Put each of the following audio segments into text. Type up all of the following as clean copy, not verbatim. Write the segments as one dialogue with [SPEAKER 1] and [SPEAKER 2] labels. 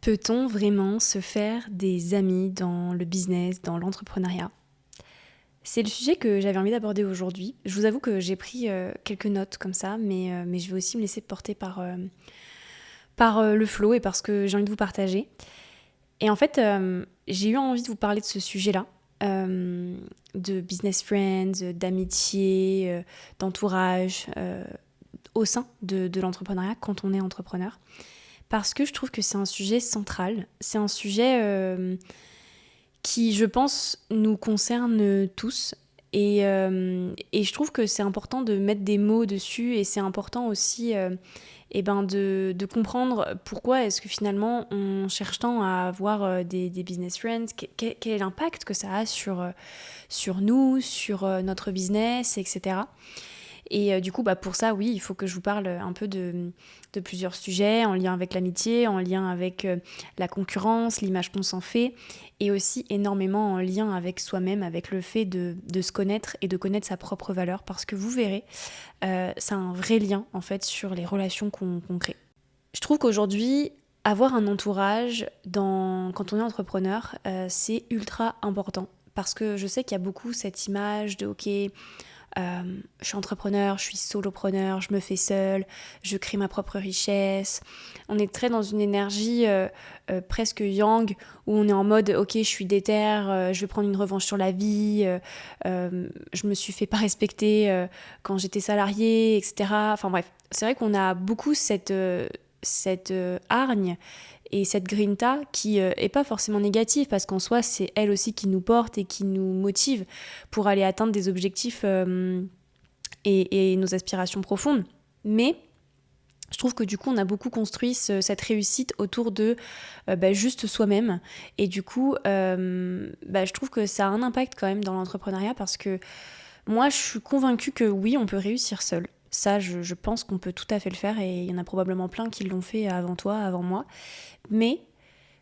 [SPEAKER 1] Peut-on vraiment se faire des amis dans le business, dans l'entrepreneuriat? C'est le sujet que j'avais envie d'aborder aujourd'hui. Je vous avoue que j'ai pris quelques notes comme ça, mais je vais aussi me laisser porter par le flow et par ce que j'ai envie de vous partager. Et en fait, j'ai eu envie de vous parler de ce sujet-là, de business friends, d'amitié, d'entourage, au sein de l'entrepreneuriat quand on est entrepreneur. Parce que je trouve que c'est un sujet central. C'est un sujet qui, je pense, nous concerne tous. Et je trouve que c'est important de mettre des mots dessus et c'est important aussi de comprendre pourquoi est-ce que finalement on cherche tant à avoir des business friends, quel est l'impact que ça a sur nous, sur notre business, etc. Et du coup, pour ça, oui, il faut que je vous parle un peu de plusieurs sujets en lien avec l'amitié, en lien avec la concurrence, l'image qu'on s'en fait, et aussi énormément en lien avec soi-même, avec le fait de se connaître et de connaître sa propre valeur, parce que vous verrez, ça a un vrai lien en fait sur les relations qu'on crée. Je trouve qu'aujourd'hui, avoir un entourage quand on est entrepreneur, c'est ultra important. Parce que je sais qu'il y a beaucoup cette image de ok, je suis entrepreneur, je suis solopreneur, je me fais seule, je crée ma propre richesse. On est très dans une énergie presque yang où on est en mode ok, je suis déter, je vais prendre une revanche sur la vie, je me suis fait pas respecter quand j'étais salariée, etc. Enfin bref, c'est vrai qu'on a beaucoup cette hargne et cette grinta qui est pas forcément négative parce qu'en soi c'est elle aussi qui nous porte et qui nous motive pour aller atteindre des objectifs et nos aspirations profondes. Mais je trouve que du coup on a beaucoup construit cette réussite autour de juste soi-même et du coup je trouve que ça a un impact quand même dans l'entrepreneuriat parce que moi je suis convaincue que oui on peut réussir seul. Ça, je pense qu'on peut tout à fait le faire et il y en a probablement plein qui l'ont fait avant toi, avant moi. Mais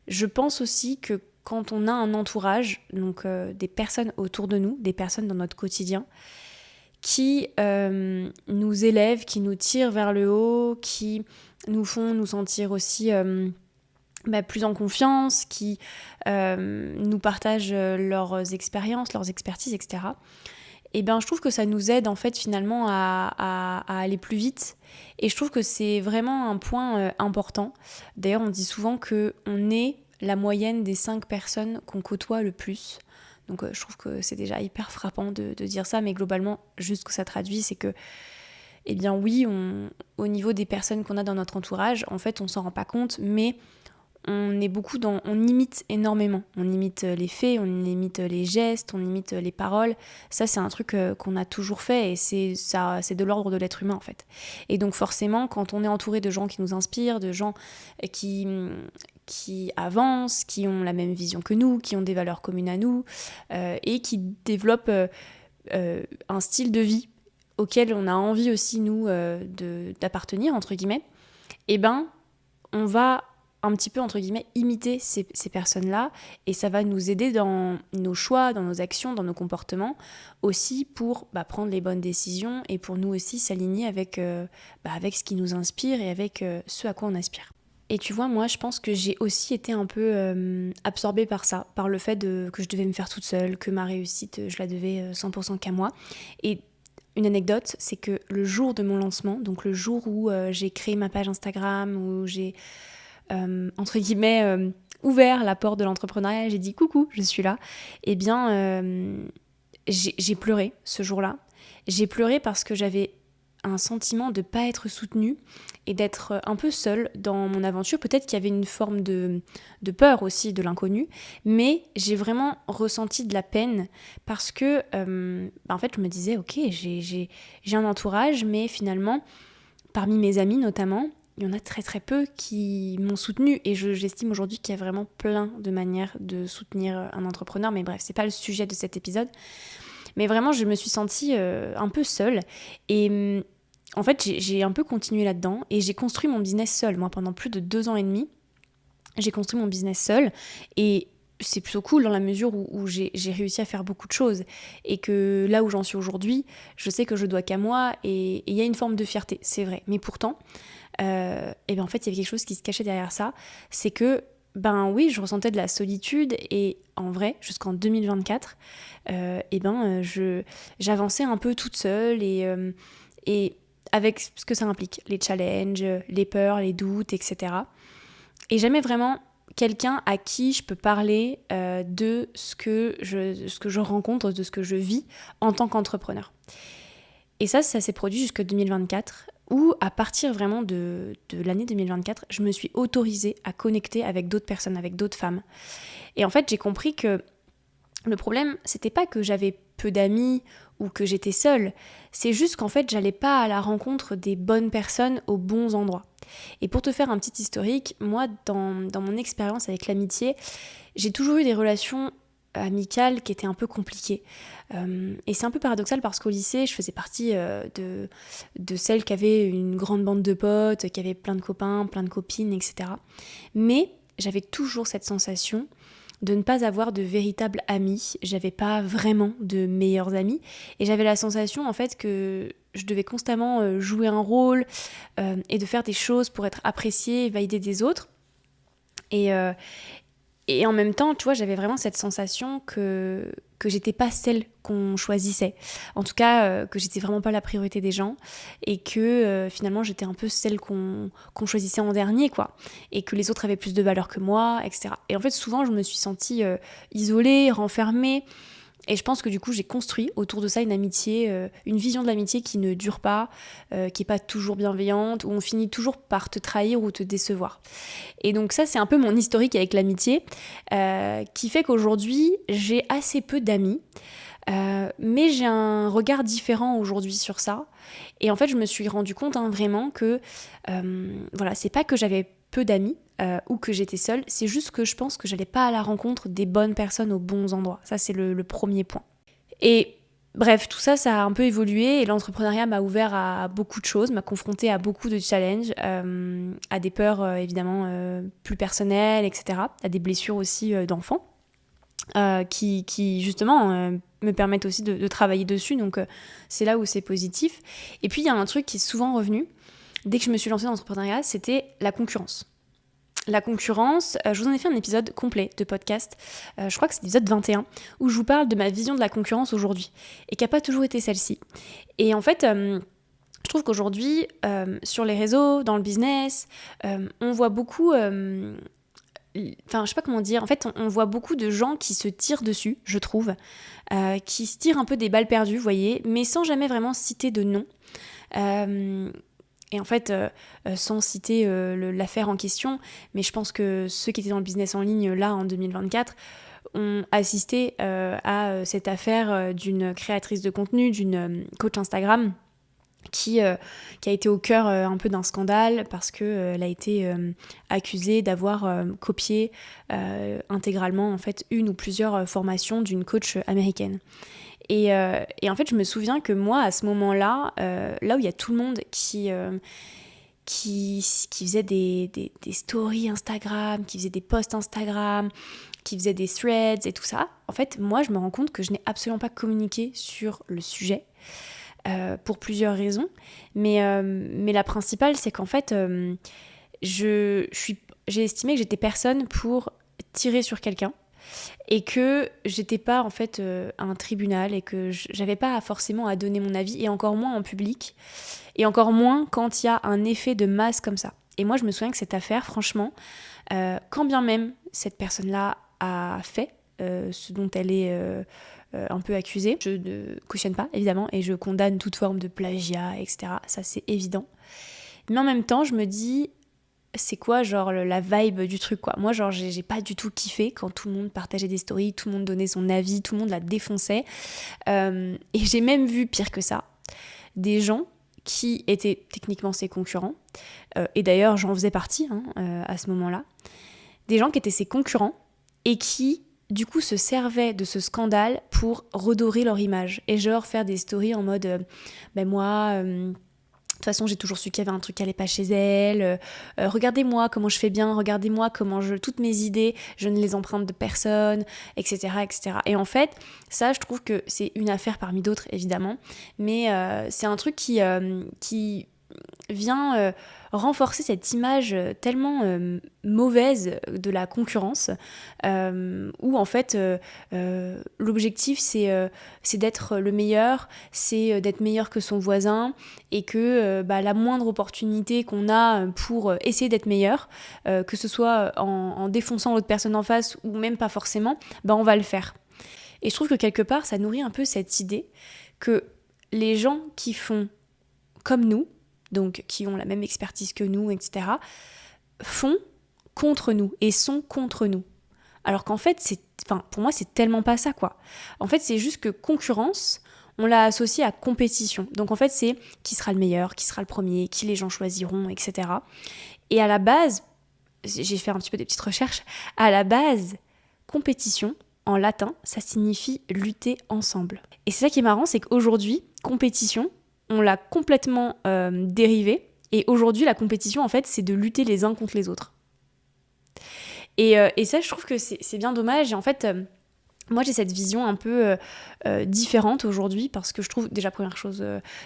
[SPEAKER 1] je pense aussi que quand on a un entourage, donc des personnes autour de nous, des personnes dans notre quotidien, qui nous élèvent, qui nous tirent vers le haut, qui nous font nous sentir aussi plus en confiance, qui nous partagent leurs expériences, leurs expertises, etc. Et je trouve que ça nous aide en fait finalement à aller plus vite. Et je trouve que c'est vraiment un point important. D'ailleurs, on dit souvent qu'on est la moyenne des 5 personnes qu'on côtoie le plus. Donc je trouve que c'est déjà hyper frappant de dire ça, mais globalement, juste ce que ça traduit, c'est que, eh bien oui, au niveau des personnes qu'on a dans notre entourage, en fait, on s'en rend pas compte, mais on est beaucoup on imite énormément. On imite les faits, on imite les gestes, on imite les paroles. Ça, c'est un truc qu'on a toujours fait et c'est de l'ordre de l'être humain en fait. Et donc forcément, quand on est entouré de gens qui nous inspirent, de gens qui avancent, qui ont la même vision que nous, qui ont des valeurs communes à nous et qui développent un style de vie auquel on a envie aussi nous d'appartenir entre guillemets, on va un petit peu, entre guillemets, imiter ces personnes-là et ça va nous aider dans nos choix, dans nos actions, dans nos comportements aussi pour prendre les bonnes décisions et pour nous aussi s'aligner avec ce qui nous inspire et avec ce à quoi on aspire. Et tu vois, moi, je pense que j'ai aussi été un peu absorbée par ça, par le fait que je devais me faire toute seule, que ma réussite, je la devais 100% qu'à moi. Et une anecdote, c'est que le jour de mon lancement, donc le jour où j'ai créé ma page Instagram, où j'ai entre guillemets ouvert la porte de l'entrepreneuriat, j'ai dit coucou, je suis là, j'ai pleuré ce jour-là. J'ai pleuré parce que j'avais un sentiment de ne pas être soutenue et d'être un peu seule dans mon aventure. Peut-être qu'il y avait une forme de peur aussi de l'inconnu, mais j'ai vraiment ressenti de la peine parce que en fait je me disais ok, j'ai un entourage, mais finalement parmi mes amis notamment, il y en a très très peu qui m'ont soutenue et j'estime aujourd'hui qu'il y a vraiment plein de manières de soutenir un entrepreneur, mais bref, c'est pas le sujet de cet épisode. Mais vraiment, je me suis sentie un peu seule et en fait, j'ai un peu continué là-dedans et j'ai construit mon business seule. Moi, pendant plus de 2 ans et demi, j'ai construit mon business seule et c'est plutôt cool dans la mesure où j'ai réussi à faire beaucoup de choses et que là où j'en suis aujourd'hui, je sais que je dois qu'à moi et il y a une forme de fierté, c'est vrai. Mais pourtant, en fait, il y avait quelque chose qui se cachait derrière ça, c'est que ben oui, je ressentais de la solitude et en vrai, jusqu'en 2024, j'avançais un peu toute seule et avec ce que ça implique, les challenges, les peurs, les doutes, etc. Et jamais vraiment quelqu'un à qui je peux parler de ce que je rencontre, de ce que je vis en tant qu'entrepreneur. Et ça s'est produit jusqu'en 2024, où à partir vraiment de l'année 2024, je me suis autorisée à connecter avec d'autres personnes, avec d'autres femmes. Et en fait, j'ai compris que le problème, c'était pas que j'avais peu d'amis ou que j'étais seule, c'est juste qu'en fait, j'allais pas à la rencontre des bonnes personnes aux bons endroits. Et pour te faire un petit historique, moi, dans mon expérience avec l'amitié, j'ai toujours eu des relations amicales qui étaient un peu compliquées. Et c'est un peu paradoxal parce qu'au lycée, je faisais partie de celles qui avaient une grande bande de potes, qui avaient plein de copains, plein de copines, etc. Mais j'avais toujours cette sensation de ne pas avoir de véritables amis. J'avais pas vraiment de meilleurs amis. Et j'avais la sensation, en fait, que je devais constamment jouer un rôle et de faire des choses pour être appréciée et validée des autres. Et, et en même temps, tu vois, j'avais vraiment cette sensation que j'étais pas celle qu'on choisissait. En tout cas, que j'étais vraiment pas la priorité des gens et que finalement, j'étais un peu celle qu'on choisissait en dernier, quoi. Et que les autres avaient plus de valeur que moi, etc. Et en fait, souvent, je me suis sentie isolée, renfermée. Et je pense que du coup, j'ai construit autour de ça une amitié, une vision de l'amitié qui ne dure pas, qui est pas toujours bienveillante, où on finit toujours par te trahir ou te décevoir. Et donc ça, c'est un peu mon historique avec l'amitié, qui fait qu'aujourd'hui, j'ai assez peu d'amis, mais j'ai un regard différent aujourd'hui sur ça. Et en fait, je me suis rendu compte vraiment que, voilà, c'est pas que j'avais peu d'amis ou que j'étais seule, c'est juste que je pense que j'allais pas à la rencontre des bonnes personnes aux bons endroits. Ça, c'est le premier point. Et bref, tout ça, ça a un peu évolué et l'entrepreneuriat m'a ouvert à beaucoup de choses, m'a confronté à beaucoup de challenges, à des peurs évidemment plus personnelles, etc., à des blessures aussi d'enfants. Qui justement me permettent aussi de travailler dessus, donc c'est là où c'est positif. Et puis il y a un truc qui est souvent revenu dès que je me suis lancée dans l'entrepreneuriat, c'était la concurrence. La concurrence, je vous en ai fait un épisode complet de podcast, je crois que c'est l'épisode 21, où je vous parle de ma vision de la concurrence aujourd'hui, et qui n'a pas toujours été celle-ci. Et en fait, je trouve qu'aujourd'hui, sur les réseaux, dans le business, on voit beaucoup... Enfin, je sais pas comment dire. En fait, on voit beaucoup de gens qui se tirent dessus, je trouve, qui se tirent un peu des balles perdues, vous voyez, mais sans jamais vraiment citer de nom. Et en fait, sans citer l'affaire en question, mais je pense que ceux qui étaient dans le business en ligne, là, en 2024, ont assisté à cette affaire d'une créatrice de contenu, d'une coach Instagram, qui a été au cœur un peu d'un scandale parce qu'elle a été accusée d'avoir copié intégralement en fait une ou plusieurs formations d'une coach américaine. Et en fait, je me souviens que moi, à ce moment-là, là où il y a tout le monde qui faisait des stories Instagram, qui faisait des posts Instagram, qui faisait des threads et tout ça, en fait, moi, je me rends compte que je n'ai absolument pas communiqué sur le sujet. Pour plusieurs raisons, mais la principale, c'est qu'en fait, j'ai estimé que j'étais personne pour tirer sur quelqu'un et que j'étais pas en fait un tribunal et que j'avais pas forcément à donner mon avis, et encore moins en public, et encore moins quand il y a un effet de masse comme ça. Et moi, je me souviens que cette affaire, franchement, quand bien même cette personne-là a fait ce dont elle est un peu accusée, je ne cautionne pas évidemment et je condamne toute forme de plagiat, etc. Ça, c'est évident. Mais en même temps, je me dis, c'est quoi genre la vibe du truc, quoi. Moi, genre, j'ai pas du tout kiffé quand tout le monde partageait des stories, tout le monde donnait son avis, tout le monde la défonçait. Et j'ai même vu, pire que ça, des gens qui étaient techniquement ses concurrents, et d'ailleurs j'en faisais partie à ce moment-là, des gens qui étaient ses concurrents et qui du coup se servaient de ce scandale pour redorer leur image et genre faire des stories en mode moi de toute façon j'ai toujours su qu'il y avait un truc qui allait pas chez elle, regardez-moi comment je fais bien, regardez-moi comment toutes mes idées je ne les emprunte de personne, etc., etc. Et en fait ça, je trouve que c'est une affaire parmi d'autres évidemment, mais c'est un truc qui vient renforcer cette image tellement mauvaise de la concurrence, où en fait l'objectif c'est d'être le meilleur, c'est d'être meilleur que son voisin, et que la moindre opportunité qu'on a pour essayer d'être meilleur, que ce soit en défonçant l'autre personne en face ou même pas forcément, on va le faire. Et je trouve que quelque part ça nourrit un peu cette idée que les gens qui font comme nous, donc qui ont la même expertise que nous, etc., font contre nous et sont contre nous. Alors qu'en fait, pour moi, c'est tellement pas ça, quoi. En fait, c'est juste que concurrence, on l'a associé à compétition. Donc en fait, c'est qui sera le meilleur, qui sera le premier, qui les gens choisiront, etc. Et à la base, j'ai fait un petit peu des petites recherches, à la base, compétition, en latin, ça signifie lutter ensemble. Et c'est ça qui est marrant, c'est qu'aujourd'hui, compétition, on l'a complètement dérivé. Et aujourd'hui, la compétition, en fait, c'est de lutter les uns contre les autres. Et ça, je trouve que c'est bien dommage. Et en fait, moi, j'ai cette vision un peu différente aujourd'hui, parce que je trouve, déjà, première chose,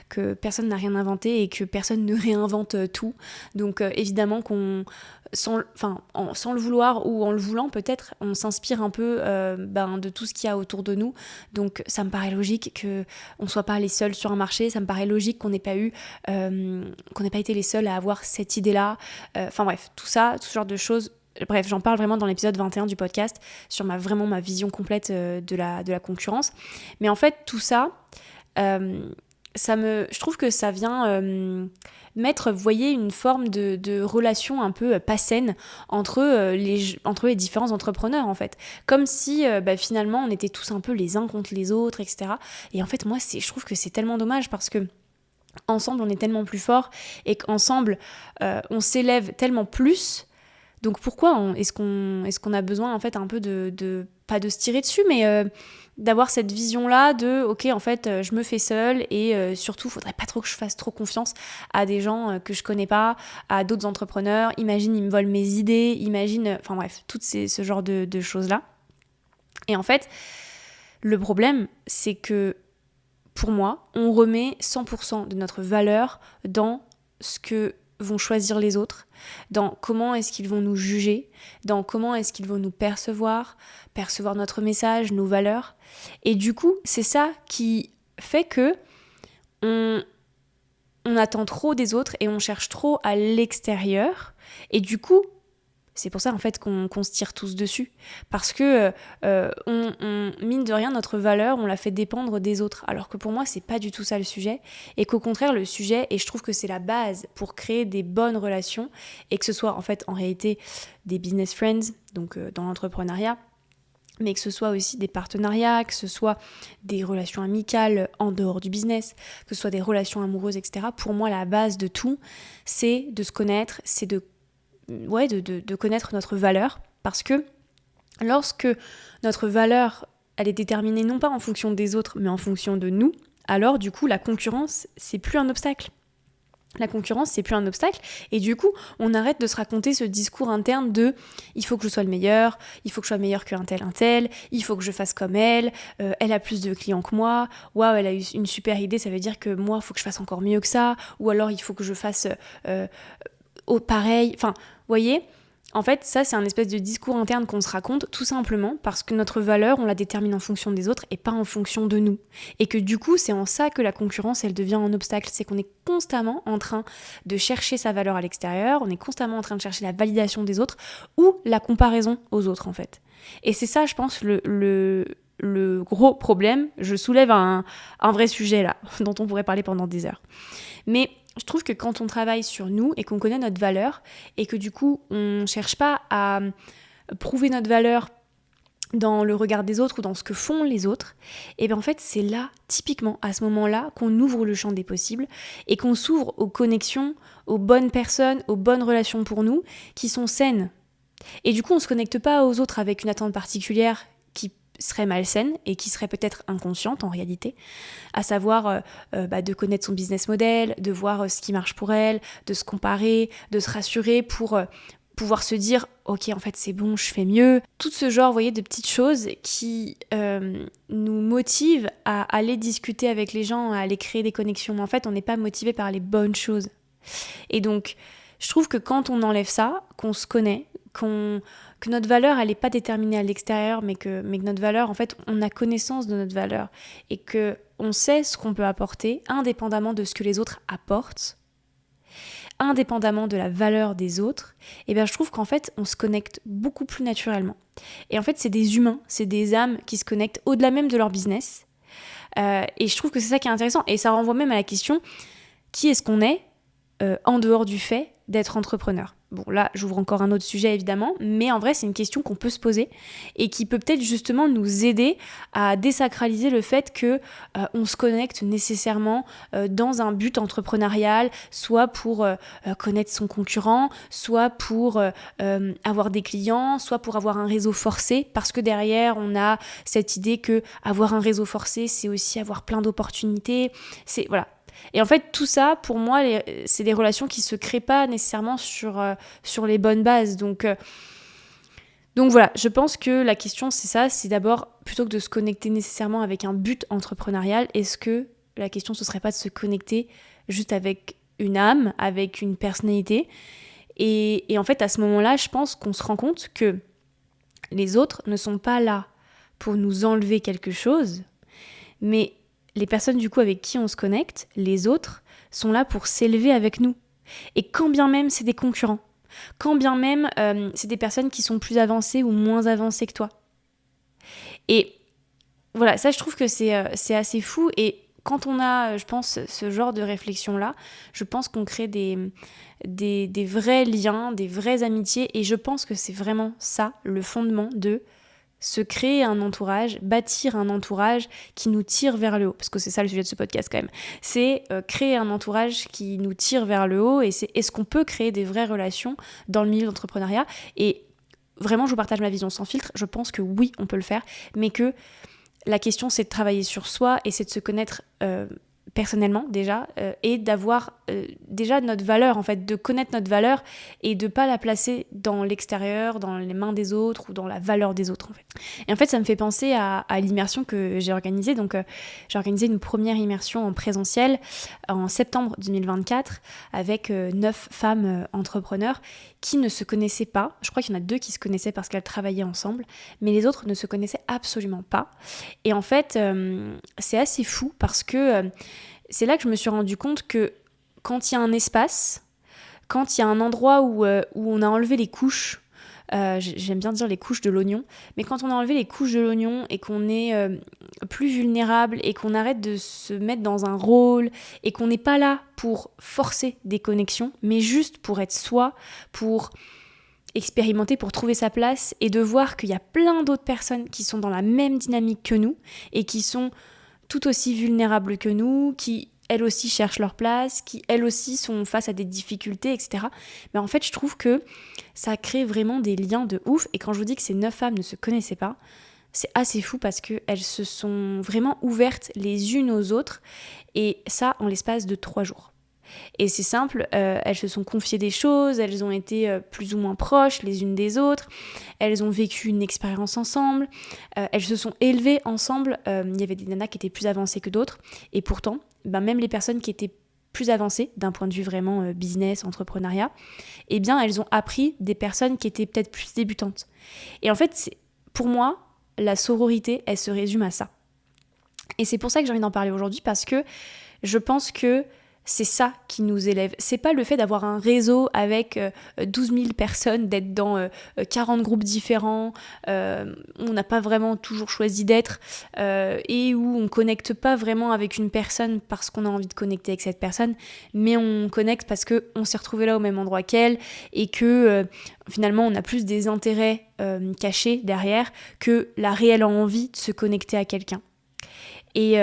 [SPEAKER 1] que personne n'a rien inventé et que personne ne réinvente tout. Donc, évidemment sans le vouloir ou en le voulant, peut-être, on s'inspire un peu de tout ce qu'il y a autour de nous. Donc, ça me paraît logique qu'on ne soit pas les seuls sur un marché. Ça me paraît logique qu'on n'ait pas été les seuls à avoir cette idée-là. Bref, tout ça, tout ce genre de choses. Bref, j'en parle vraiment dans l'épisode 21 du podcast sur ma vision complète de la concurrence. Mais en fait, tout ça, je trouve que ça vient mettre, vous voyez, une forme de relation un peu pas saine entre les différents entrepreneurs, en fait. Comme si, finalement, on était tous un peu les uns contre les autres, etc. Et en fait, moi, je trouve que c'est tellement dommage, parce que ensemble, on est tellement plus forts, et qu'ensemble, on s'élève tellement plus. Donc pourquoi est-ce qu'on a besoin en fait un peu de pas de se tirer dessus, mais d'avoir cette vision-là de ok, en fait je me fais seule, et surtout faudrait pas trop que je fasse trop confiance à des gens que je connais pas, à d'autres entrepreneurs. Imagine ils me volent mes idées, enfin bref, ce genre de choses-là. Et en fait, le problème, c'est que pour moi, on remet 100% de notre valeur dans ce que vont choisir les autres, dans comment est-ce qu'ils vont nous juger, dans comment est-ce qu'ils vont nous percevoir notre message, nos valeurs. Et du coup, c'est ça qui fait que on attend trop des autres et on cherche trop à l'extérieur. Et du coup, c'est pour ça en fait qu'on se tire tous dessus, parce que mine de rien, notre valeur, on la fait dépendre des autres, alors que pour moi c'est pas du tout ça le sujet, et qu'au contraire le sujet, et je trouve que c'est la base pour créer des bonnes relations, et que ce soit en fait en réalité des business friends, donc dans l'entrepreneuriat, mais que ce soit aussi des partenariats, que ce soit des relations amicales en dehors du business, que ce soit des relations amoureuses, etc. Pour moi la base de tout, c'est de se connaître, c'est de connaître notre valeur, parce que lorsque notre valeur, elle est déterminée non pas en fonction des autres, mais en fonction de nous, alors du coup la concurrence, c'est plus un obstacle. La concurrence, c'est plus un obstacle, et du coup, on arrête de se raconter ce discours interne de « il faut que je sois le meilleur, il faut que je sois meilleur qu'un tel, il faut que je fasse comme elle a plus de clients que moi, waouh, elle a eu une super idée, ça veut dire que moi, il faut que je fasse encore mieux que ça, ou alors il faut que je fasse pareil ». Enfin, vous voyez, en fait, ça, c'est un espèce de discours interne qu'on se raconte, tout simplement parce que notre valeur, on la détermine en fonction des autres et pas en fonction de nous. Et que du coup, c'est en ça que la concurrence, elle devient un obstacle. C'est qu'on est constamment en train de chercher sa valeur à l'extérieur, on est constamment en train de chercher la validation des autres ou la comparaison aux autres, en fait. Et c'est ça, je pense, le gros problème. Je soulève un vrai sujet, là, dont on pourrait parler pendant des heures. Mais je trouve que quand on travaille sur nous et qu'on connaît notre valeur, et que du coup on ne cherche pas à prouver notre valeur dans le regard des autres ou dans ce que font les autres, et bien en fait c'est là, typiquement à ce moment-là, qu'on ouvre le champ des possibles et qu'on s'ouvre aux connexions, aux bonnes personnes, aux bonnes relations pour nous qui sont saines. Et du coup on ne se connecte pas aux autres avec une attente particulière qui serait malsaine et qui serait peut-être inconsciente en réalité, à savoir de connaître son business model, de voir ce qui marche pour elle, de se comparer, de se rassurer pour pouvoir se dire ok, en fait c'est bon, je fais mieux, tout ce genre, vous voyez, de petites choses qui nous motivent à aller discuter avec les gens, à aller créer des connexions. Mais en fait on n'est pas motivé par les bonnes choses. Et donc, je trouve que quand on enlève ça, qu'on se connaît, que notre valeur, elle n'est pas déterminée à l'extérieur, mais que notre valeur, en fait, on a connaissance de notre valeur et qu'on sait ce qu'on peut apporter, indépendamment de ce que les autres apportent, indépendamment de la valeur des autres, et bien je trouve qu'en fait, on se connecte beaucoup plus naturellement. Et en fait, c'est des humains, c'est des âmes qui se connectent au-delà même de leur business. Et je trouve que c'est ça qui est intéressant. Et ça renvoie même à la question, qui est-ce qu'on est en dehors du fait d'être entrepreneur? Bon, là, j'ouvre encore un autre sujet, évidemment, mais en vrai, c'est une question qu'on peut se poser et qui peut peut-être justement nous aider à désacraliser le fait que on se connecte nécessairement dans un but entrepreneurial, soit pour connaître son concurrent, soit pour avoir des clients, soit pour avoir un réseau forcé, parce que derrière, on a cette idée que avoir un réseau forcé, c'est aussi avoir plein d'opportunités. Voilà. Et en fait, tout ça, pour moi, c'est des relations qui ne se créent pas nécessairement sur les bonnes bases. Donc voilà, je pense que la question, c'est ça, c'est d'abord, plutôt que de se connecter nécessairement avec un but entrepreneurial, est-ce que la question, ce ne serait pas de se connecter juste avec une âme, avec une personnalité? Et en fait, à ce moment-là, je pense qu'on se rend compte que les autres ne sont pas là pour nous enlever quelque chose, mais les personnes du coup avec qui on se connecte, les autres, sont là pour s'élever avec nous. Et quand bien même c'est des concurrents, quand bien même c'est des personnes qui sont plus avancées ou moins avancées que toi. Et voilà, ça je trouve que c'est assez fou. Et quand on a, je pense, ce genre de réflexion-là, je pense qu'on crée des vrais liens, des vraies amitiés. Et je pense que c'est vraiment ça, le fondement de se créer un entourage, bâtir un entourage qui nous tire vers le haut, parce que c'est ça le sujet de ce podcast quand même, c'est créer un entourage qui nous tire vers le haut, et c'est est-ce qu'on peut créer des vraies relations dans le milieu de l'entrepreneuriat? Et vraiment, je vous partage ma vision sans filtre, je pense que oui, on peut le faire, mais que la question c'est de travailler sur soi, et c'est de se connaître personnellement déjà, et d'avoir déjà notre valeur, en fait, de connaître notre valeur et de pas la placer dans l'extérieur, dans les mains des autres ou dans la valeur des autres, en fait. Et en fait, ça me fait penser à l'immersion que j'ai organisée. Donc, j'ai organisé une première immersion en présentiel en septembre 2024 avec 9 femmes entrepreneurs qui ne se connaissaient pas. Je crois qu'il y en a 2 qui se connaissaient parce qu'elles travaillaient ensemble, mais les autres ne se connaissaient absolument pas. Et en fait, c'est assez fou parce que c'est là que je me suis rendu compte que quand il y a un espace, quand il y a un endroit où on a enlevé les couches, j'aime bien dire les couches de l'oignon, mais quand on a enlevé les couches de l'oignon et qu'on est plus vulnérable et qu'on arrête de se mettre dans un rôle et qu'on n'est pas là pour forcer des connexions, mais juste pour être soi, pour expérimenter, pour trouver sa place et de voir qu'il y a plein d'autres personnes qui sont dans la même dynamique que nous et qui sont tout aussi vulnérables que nous, qui elles aussi cherchent leur place, qui elles aussi sont face à des difficultés, etc. Mais en fait, je trouve que ça crée vraiment des liens de ouf. Et quand je vous dis que ces 9 femmes ne se connaissaient pas, c'est assez fou parce qu'elles se sont vraiment ouvertes les unes aux autres. Et ça, en l'espace de 3 jours. Et c'est simple, elles se sont confiées des choses, elles ont été plus ou moins proches les unes des autres, elles ont vécu une expérience ensemble, elles se sont élevées ensemble, il y avait des nanas qui étaient plus avancées que d'autres, et pourtant, même les personnes qui étaient plus avancées d'un point de vue vraiment business, entrepreneuriat, eh bien elles ont appris des personnes qui étaient peut-être plus débutantes. Et en fait, pour moi, la sororité, elle se résume à ça. Et c'est pour ça que j'ai envie d'en parler aujourd'hui, parce que je pense que c'est ça qui nous élève. C'est pas le fait d'avoir un réseau avec 12 000 personnes, d'être dans 40 groupes différents, où on n'a pas vraiment toujours choisi d'être, et où on connecte pas vraiment avec une personne parce qu'on a envie de connecter avec cette personne, mais on connecte parce qu'on s'est retrouvé là au même endroit qu'elle, et que finalement on a plus des intérêts cachés derrière que la réelle envie de se connecter à quelqu'un. Et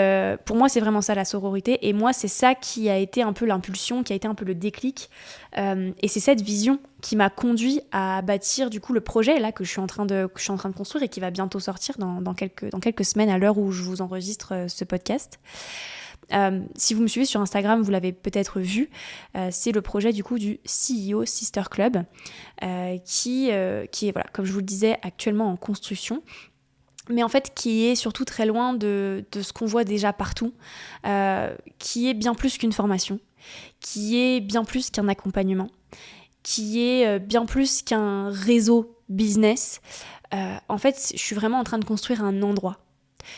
[SPEAKER 1] pour moi, c'est vraiment ça la sororité. Et moi, c'est ça qui a été un peu l'impulsion, qui a été un peu le déclic. Et c'est cette vision qui m'a conduit à bâtir du coup le projet là que je suis en train de construire et qui va bientôt sortir dans quelques semaines à l'heure où je vous enregistre ce podcast. Si vous me suivez sur Instagram, vous l'avez peut-être vu, c'est le projet du coup du CEO Sister Club qui est, voilà, comme je vous le disais, actuellement en construction. Mais en fait qui est surtout très loin de ce qu'on voit déjà partout, qui est bien plus qu'une formation, qui est bien plus qu'un accompagnement, qui est bien plus qu'un réseau business. En fait, je suis vraiment en train de construire un endroit.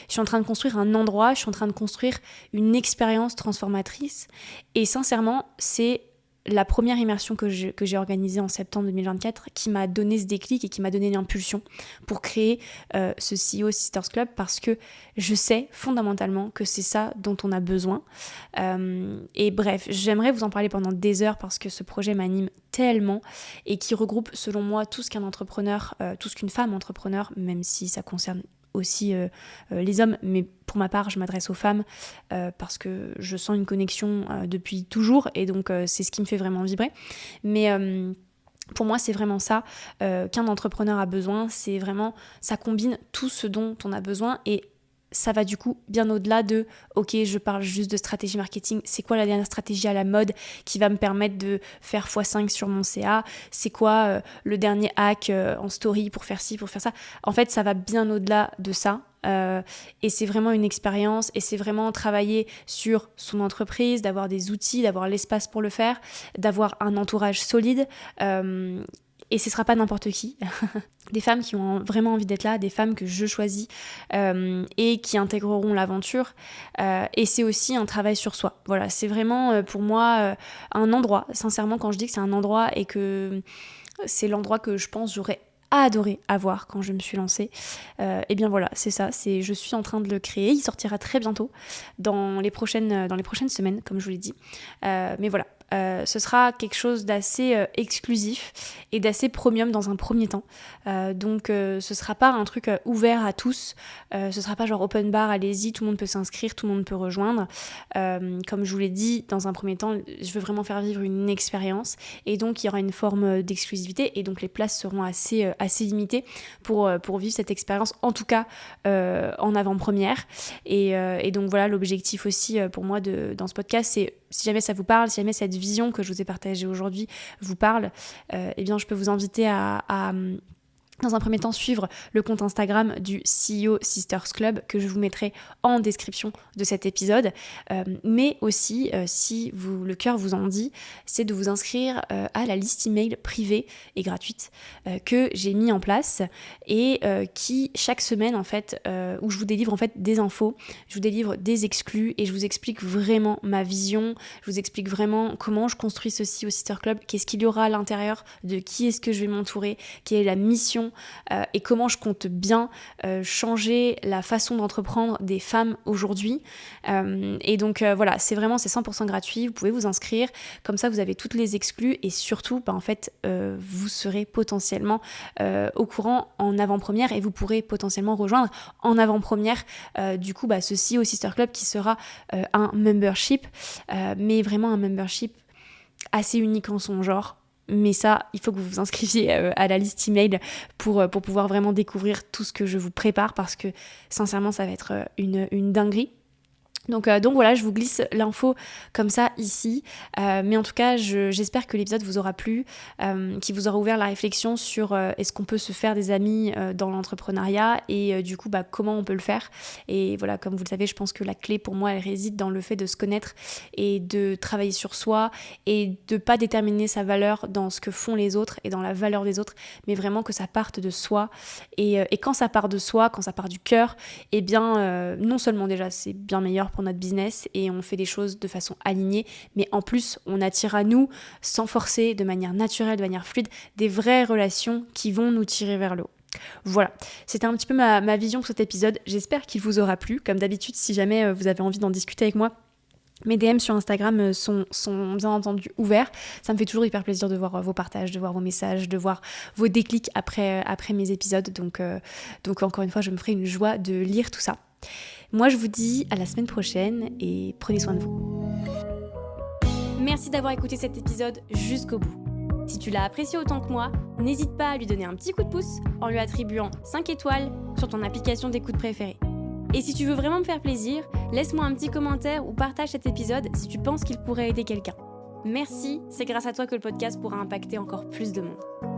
[SPEAKER 1] Je suis en train de construire un endroit, je suis en train de construire une expérience transformatrice. Et sincèrement, c'est la première immersion que j'ai organisée en septembre 2024 qui m'a donné ce déclic et qui m'a donné l'impulsion pour créer ce CEO Sisters Club, parce que je sais fondamentalement que c'est ça dont on a besoin. Et bref, j'aimerais vous en parler pendant des heures parce que ce projet m'anime tellement et qui regroupe selon moi tout ce qu'un entrepreneur, tout ce qu'une femme entrepreneur, même si ça concerne aussi les hommes, mais pour ma part je m'adresse aux femmes parce que je sens une connexion depuis toujours et donc c'est ce qui me fait vraiment vibrer. Mais pour moi c'est vraiment ça qu'un entrepreneur a besoin, c'est vraiment, ça combine tout ce dont on a besoin et ça va du coup bien au-delà de ok, je parle juste de stratégie marketing, c'est quoi la dernière stratégie à la mode qui va me permettre de faire x5 sur mon CA, c'est quoi le dernier hack en story pour faire ci, pour faire ça. En fait ça va bien au-delà de ça et c'est vraiment une expérience et c'est vraiment travailler sur son entreprise, d'avoir des outils, d'avoir l'espace pour le faire, d'avoir un entourage solide et ce ne sera pas n'importe qui. Des femmes qui ont vraiment envie d'être là, des femmes que je choisis et qui intégreront l'aventure. Et c'est aussi un travail sur soi. Voilà, c'est vraiment pour moi un endroit. Sincèrement, quand je dis que c'est un endroit et que c'est l'endroit que je pense j'aurais adoré avoir quand je me suis lancée, et bien voilà, c'est ça, je suis en train de le créer, il sortira très bientôt dans les prochaines semaines, comme je vous l'ai dit, mais voilà. Ce sera quelque chose d'assez exclusif et d'assez premium dans un premier temps. Donc ce sera pas un truc ouvert à tous. Ce sera pas genre open bar, allez-y, tout le monde peut s'inscrire, tout le monde peut rejoindre. Comme je vous l'ai dit, dans un premier temps, je veux vraiment faire vivre une expérience et donc il y aura une forme d'exclusivité et donc les places seront assez limitées pour vivre cette expérience, en tout cas en avant-première. Et donc voilà, l'objectif aussi pour moi dans ce podcast, c'est si jamais ça vous parle, si jamais cette vision que je vous ai partagée aujourd'hui vous parle, eh bien je peux vous inviter à dans un premier temps, suivre le compte Instagram du CEO Sisters Club que je vous mettrai en description de cet épisode. Mais aussi, si le cœur vous en dit, c'est de vous inscrire à la liste email privée et gratuite que j'ai mis en place et qui, chaque semaine, en fait, où je vous délivre en fait des infos, je vous délivre des exclus et je vous explique vraiment ma vision, je vous explique vraiment comment je construis ce CEO Sisters Club, qu'est-ce qu'il y aura à l'intérieur, de qui est-ce que je vais m'entourer, quelle est la mission, et comment je compte bien changer la façon d'entreprendre des femmes aujourd'hui. Et donc voilà, c'est 100% gratuit, vous pouvez vous inscrire, comme ça vous avez toutes les exclus et surtout en fait vous serez potentiellement au courant en avant-première et vous pourrez potentiellement rejoindre en avant-première du coup ce CEO Sister Club qui sera un membership, mais vraiment un membership assez unique en son genre. Mais ça, il faut que vous vous inscriviez à la liste email pour pouvoir vraiment découvrir tout ce que je vous prépare parce que sincèrement, ça va être une dinguerie. Donc voilà, je vous glisse l'info comme ça ici, mais en tout cas j'espère que l'épisode vous aura plu, qui vous aura ouvert la réflexion sur est-ce qu'on peut se faire des amis dans l'entrepreneuriat et du coup comment on peut le faire. Et voilà, comme vous le savez, je pense que la clé pour moi elle réside dans le fait de se connaître et de travailler sur soi et de pas déterminer sa valeur dans ce que font les autres et dans la valeur des autres, mais vraiment que ça parte de soi et quand ça part de soi, quand ça part du cœur, eh bien non seulement déjà c'est bien meilleur pour notre business et on fait des choses de façon alignée, mais en plus on attire à nous, sans forcer, de manière naturelle, de manière fluide, des vraies relations qui vont nous tirer vers le haut. Voilà, c'était un petit peu ma vision pour cet épisode, j'espère qu'il vous aura plu. Comme d'habitude, si jamais vous avez envie d'en discuter avec moi, mes DM sur Instagram sont bien entendu ouverts. Ça me fait toujours hyper plaisir de voir vos partages, de voir vos messages, de voir vos déclics après mes épisodes. Donc encore une fois, je me ferai une joie de lire tout ça. Moi, je vous dis à la semaine prochaine et prenez soin de vous. Merci d'avoir écouté cet épisode jusqu'au bout. Si tu l'as apprécié autant que moi, n'hésite pas à lui donner un petit coup de pouce en lui attribuant 5 étoiles sur ton application d'écoute préférée. Et si tu veux vraiment me faire plaisir, laisse-moi un petit commentaire ou partage cet épisode si tu penses qu'il pourrait aider quelqu'un. Merci, c'est grâce à toi que le podcast pourra impacter encore plus de monde.